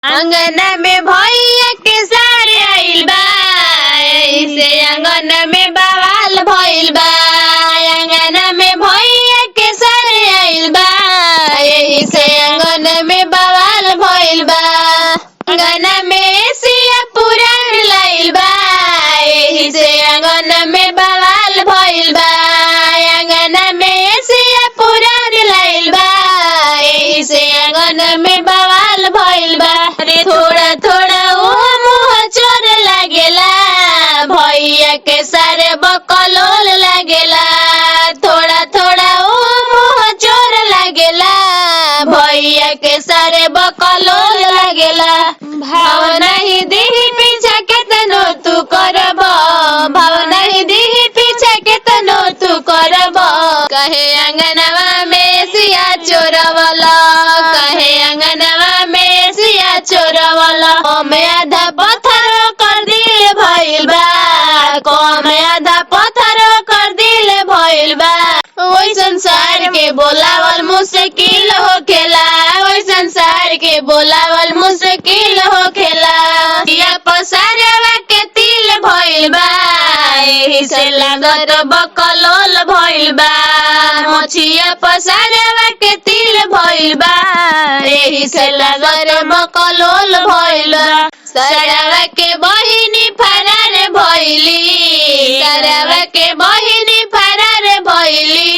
अंगना में भैया के सारे आइल बा, ऐसे अंगना में बवाल भइल बा। अंगना में भैया के सारे आइल बा, यही से अंगना में बवाल भइल बा। अंगना में सिया पुरान लाइल बा, यही से अंगना में बवाल भइल बा। अंगना में सिया पुरान लाइल बा, यही से अंगना में बवाल भइल बा। अरे थोड़ा थोड़ा वो मुँह चोर लागेला, भैया के सारे बकलोल लागेला। थोड़ा थोड़ा वो मुँह चोर लागेला, भैया के सारे बकलोल लागेला। भाव नहीं दिही पीछा केतनो तू करब, भाव नहीं दिही पीछा केतनो तू करब। कहे अंगनवा में सिया चोरवला, कहे अंगनवा में सिया चोरवला। कम आधा पत्थर कर दिल भइल बा, कम आधा पत्थर कर दिल भइल बा। वही संसार के बोलावल मुश्किल होखेला, वही संसार के बोलावल मुश्किल होखेला। या पसारवा के तिल भइल बा, यही से लागत बकलोल भइल बा। मछिया पसारवा के तिल भइल बा, यही से लागत बकलोल भइल बा। सरवा के बहिनी फरार भइली, सरवा के बहिनी फरार भइली।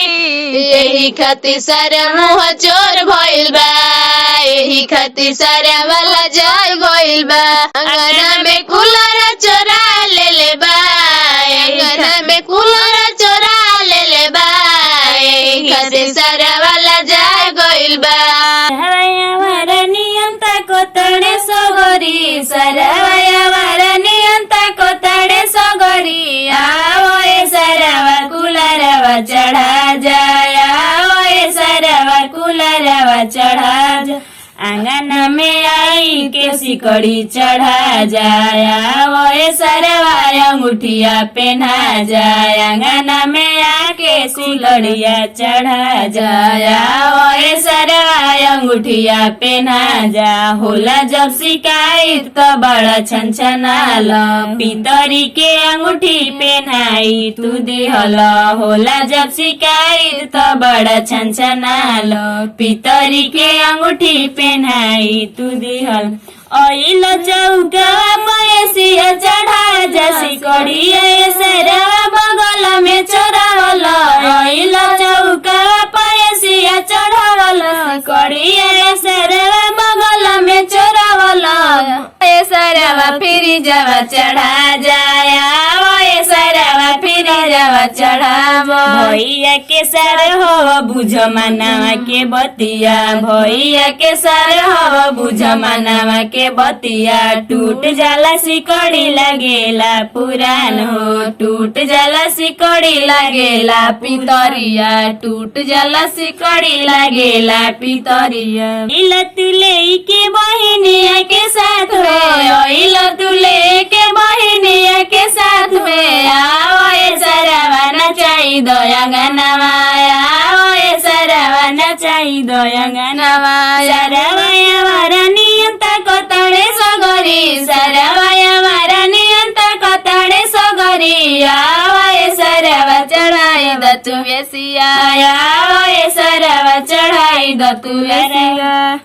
यही खातिर सारा मुँह चोर भइल बा, यही खातिर सारा वाला जाय गइल बा। अंगना में कूलर चोरा ले बा, अंगना में कूलर चोरा ले बा। यही खातिर सारा वाला जाय गइल बा। सरवया नियंता को तड़े सगरी। आओ ए सरवा कुलरवा चढ़ा जाया, आओ ए सरवा कुलरवा चढ़ा जा। आंगन में आई के सिकड़ी चढ़ा जाया, वो ए सरवा अंगूठिया पहना जाया। आंगन में आके सिकड़िया चढ़ा जाया, वो ए सरवा अंगूठिया पहना जा। होला जब शिकायत तो बड़ा छनछनाल, पितरी के अंगूठी पहनाई तू दिहल। होला जब शिकायत तो बड़ा छनछनाल, पितरी के अंगूठी पहनाई तू दिहल। ओइल चौका पैसिया चढ़ा जा, सिकड़िया सरवा बगल में चोरावल। ओइल चौका पैसिया चढ़ावल, सिकड़िया सरवा बगल में चोरावल। ए सरवा फिर जवा चढ़ा जाया, ए सरवा फिर जवा चढ़ाव। भैया के सर हो बुझ मनवा के बतिया, भैया के सर हो बुझ मनवा के बतिया। टूट जाला सिकड़ी लगेला पुरान हो, टूट जाला सिकड़ी लगेला पितरिया, टूट जाला सिकड़ी लगेला पितरिया। इल तुले के बहिनिया के साथ में, इल तुले के बहिनिया के साथ में। आओ ए सरवा नचाई दयंगनवा, आओ ए सरवा नचाई दयंगनवा। सरवया वारा नियंता को तड़े सगरी, सरवया वारा नियंता को तड़े सगरी। आओ ए सरवा चढ़ाई द तू बेसिया, आओ ए सरवा चढ़ाई द तू बेसिया।